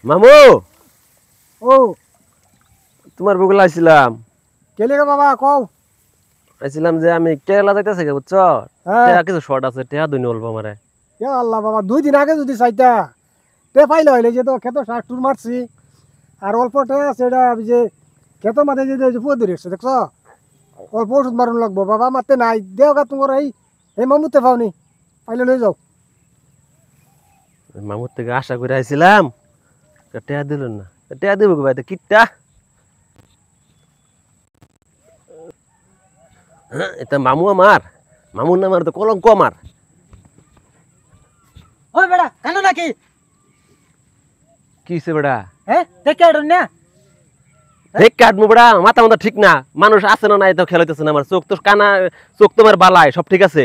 মামু ও তোমার বগুলা আইছিলাম কেলে রে বাবা কও আইছিলাম যে আমি কেরালা যাইতেছি বুঝছো কিছু শর্ট আছে টেহা দুই অল্প আমারে ইয়া আল্লাহ বাবা 2 দিন আগে যদি চাইতা তে ফাইল হইলে যে তো ক্ষেত শাক টুর মারছি আর অল্প টেহা আছে এটা যে ক্ষেত মাঠে যে পুয়া ধরে দেখছ অল্প ওষুধ মারুন লাগবো বাবা মারতে নাই দেওগা তোমার এই মামুতে পাওনি পাইলে লই যাও মামুর থেকে আশা করে আইছিলাম টেহা দিলেন না টেহা দিব ভাই তো কিটটা এটা মামু আমার মামুর নাম আর তো কলঙ্ক আমার ওই বেড়া কানো নাকি কি হইছে বেড়া দেখে আড়ুন না দেখ কাটমু বেড়া মাথা মাথা ঠিক না মানুষ আছে না নাই তো খেলাইতেছে না আমার চোখ তো কানা চোখ তোমার বালায় সব ঠিক আছে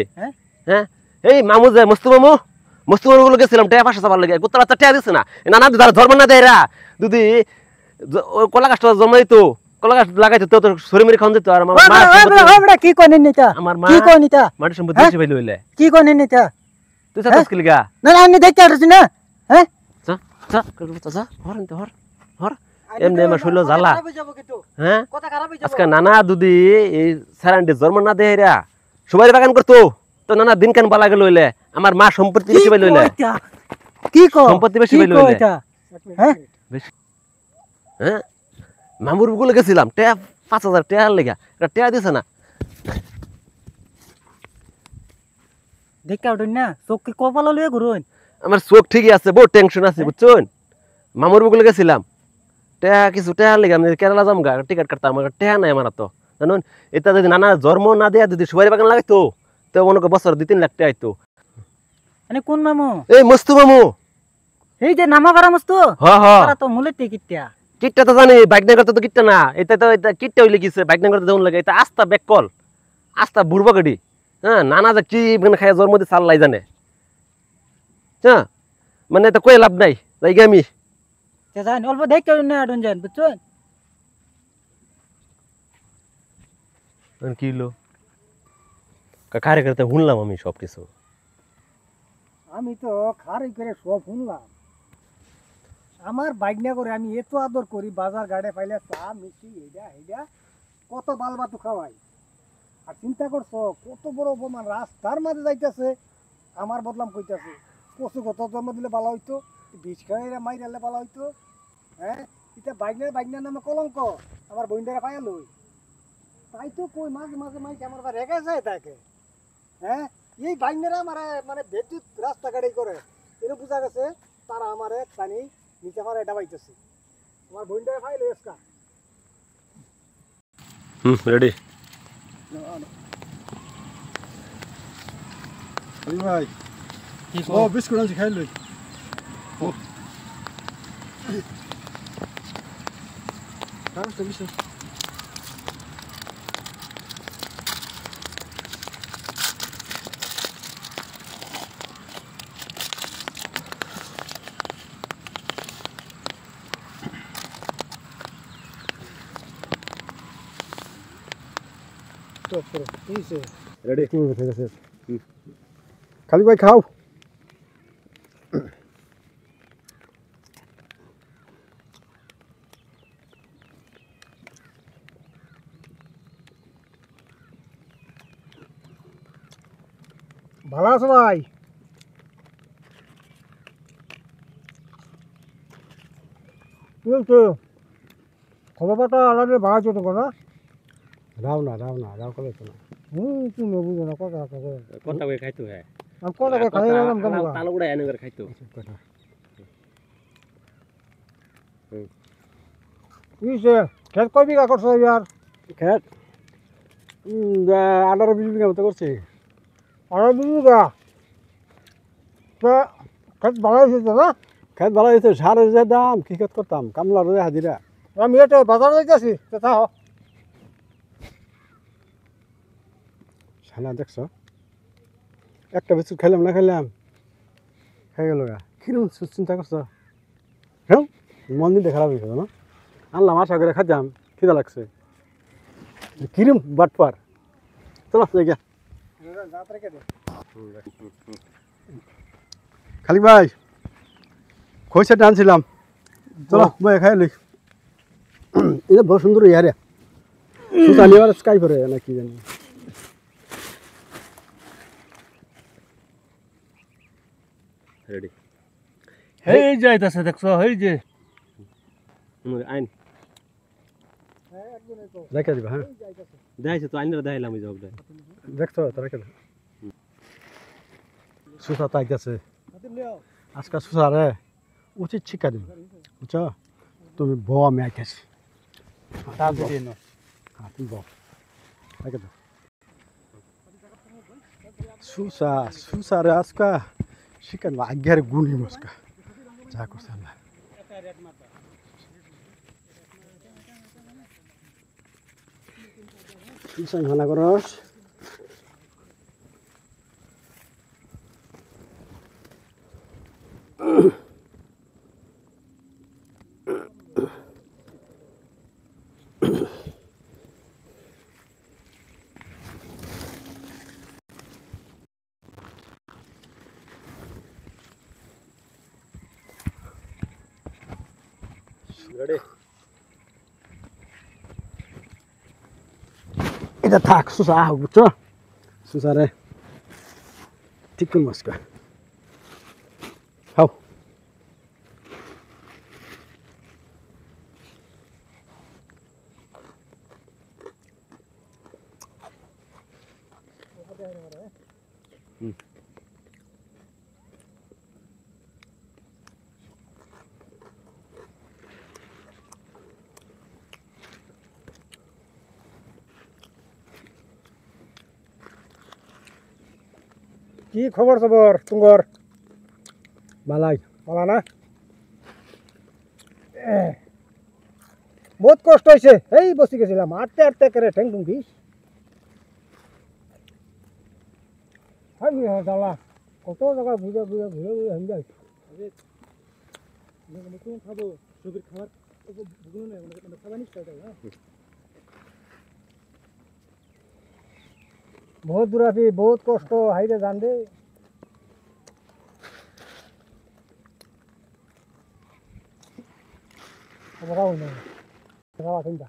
হ্যাঁ এই মামু যে মস্তু মামু গুলো গেছিলাম টেয়া পাশে চাবার লাগে গোত্তা বাচ্চা টেয়া দিচ্ছে না নানা যারা ধর্ম না দেয়রা যদি ওই কলা গাছটা জন্মাইতো কলা গাছ লাগাইতো তো সরি মেরে খাওয়ান যেত আর আমার মা কি কই নিতা আমার মা কি কই নিতা মাটি সম্পত্তি বেশি পাইলে হইলে কি কই নিতা তুই সাথে কি লাগা না না আমি দেখতে আড়ছি না হ্যাঁ চা চা চা হর হর এমনি আমার শৈল জ্বালা হ্যাঁ আজকে নানা দুদি এই সারান্ডি জন্ম না দেয়রা সবাই বাগান করতো তো নানা দিন কান বালা গেল হইলে আমার মা সম্পত্তি বেশি পাইলে হইলে কি কো সম্পত্তি বেশি পাইলে হইলে হ্যাঁ হ্যাঁ মামুর গুলো গেছিলাম টেয়া 5000 টেয়ার লেগা এটা টেয়া দিছে না দেখতে আড়ুন না চোখ কি কপাল লয়ে ঘুরুন আমার চোখ ঠিকই আছে বহুত টেনশন আছে বুঝছেন মামুর গুলো গেছিলাম টেয়া কিছু টেয়ার লেগা আমি কেরালা যাম গা টিকিট কাটতাম আমার টেয়া নাই আমার তো জানুন এটা যদি নানা জন্ম না দেয়া যদি সুপারি বাগান লাগাইতো তো মনে কর বছর 2-3 লাখ টাকা আইতো মানে কোন মামু এই মস্তু মামু এই যে নামা পারা মস্তু হ্যাঁ হ্যাঁ তারা তো মূলে টিকিটটা কিটটা তো জানি বাইক না করতে তো কিটটা না এটা তো এটা কিটটা হইলে কিছে বাইক না করতে যেমন লাগে এটা আস্তা ব্যাককল আস্তা বুড়বা গাড়ি হ্যাঁ নানা যে কি মানে খায় জন্ম দিয়ে চাল লাই জানে হ্যাঁ মানে এটা কই লাভ নাই যাই আমি জান অল্প দেখতে আড়ুন না আড়ুন যান বুঝছেন কি হলো কারে করতে শুনলাম আমি সব কিছু আমি তো খারি করে সব শুনলাম আমার বাইকনা করে আমি এত আদর করি বাজার গাড়ে পাইলে চা মিষ্টি এইটা কত বাল বাতু খাওয়াই আর চিন্তা করছো কত বড় অপমান রাস্তার মাঝে যাইতেছে আমার বদলাম কইতাছে পশু কত জন্ম দিলে ভালো হইতো বিষ খাইলে মাইরালে ভালো হইতো হ্যাঁ এটা বাইকনার নামে কলঙ্ক আমার বইন্দারা পাইয়া লই তাই তো কই মাঝে মাঝে মাইকে আমার রেগে যায় তাকে হ্যাঁ এই বাইকনারা আমার মানে বিদ্যুৎ রাস্তা গাড়ি করে এটা বোঝা গেছে তারা আমারে পানি নিচে আমার এটা পাইতেছে আমার বইন্দারা পাইল এসকা রেডি ভাই ও বিস্কুট আনছি খাই লই ও কাগজ তো বিস্কুট রেডি ঠিক আছে খালি ভাই খাও ভালো আছো ভাই খবর পাতা আলাদা ভাড়া চোদ্দ না রাও করে তো না তুমি বুঝো না কথা কই খাইতো হ্যাঁ আমি কথা কই খাই রাম দম তাল গুড়া এনে করে খাইতো কথা ইসে খেত কয় বিঘা করছো ইয়ার খেত 18-20 বিঘা মতো করছে 18-20 বিঘা তো খেত ভালো হয়েছে না খেত ভালো হয়েছে সারের যে দাম কি খেত করতাম কামলার হাজিরা আমি এটা বাজারে যাইতেছি তো তাও ছানা দেখছো একটা বিস্কুট খাইলাম না খাইলাম খাই গেল গা কিরম চিন্তা করছো হ্যাঁ মন দিতে খারাপ হয়েছে না আনলাম আশা করে খাইতাম খিদা লাগছে কিরম বাটপার চলো খালিক ভাই খইসা টানছিলাম চলো বই খাই লই এটা বহু সুন্দর ইয়ারে সুতানি আর স্কাই করে না কি জানি রেডি এই যাইতাছে দেখছো এই যে আইন রেখে দিবা হ্যাঁ দেখাইছে তো আইনরা দেখাইলাম ওই জবটা দেখছো তো রেখে দাও সুতা তাইতেছে আজকাল সুতা রে উচিত শিক্ষা দিবি বুঝছো তুমি বউ আমি আইতেছি তাড়াতাড়ি এনো হ্যাঁ তুমি বউ রেখে দাও সুসা সুসা রে আজকা শিক্ষা দিবা আজ্ঞার গুণী মস্কা যা করছে আল্লাহ সুসা ঘনা করস রেডি এটা থাক সুসা আহ বুঝছো সুসা রে ঠিক করে মস্কা হাও কি খবর খবর তুঙ্গর বালাই বলা না বহুত কষ্ট হয়েছে এই বসে গেছিলাম আটতে আটতে করে ঠেং টুঙ্গিস আমি দালা কত জায়গা বুঝে বুঝে ঘুরে ঘুরে আমি যাই খাবো ছবির খাবার খাবার নিশ্চয় হ্যাঁ বহুত দূর আছি বহুত কষ্ট হাইরে যান দে খাওয়া চিন্তা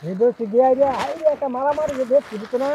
দেখছি গিয়ে হাইরে একটা মারামারি দেখছি বুঝছো না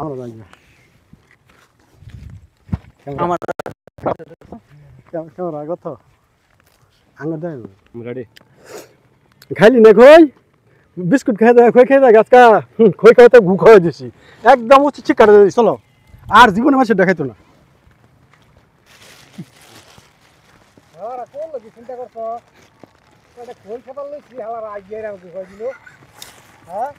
আমার লাগবে আমার কেমন আগত আঙুর দেয় রেডি খাইলি না খই বিস্কুট খাই দেয় খই খাই দেয় গাছকা খই খাইতে ঘু খাওয়াই দিছি একদম উচিত শিক্ষা দিই চলো আর জীবনে মাসে দেখাইতো না কোন লোক চিন্তা করছো খোল খাবার লইছি হালার আগে দিল হ্যাঁ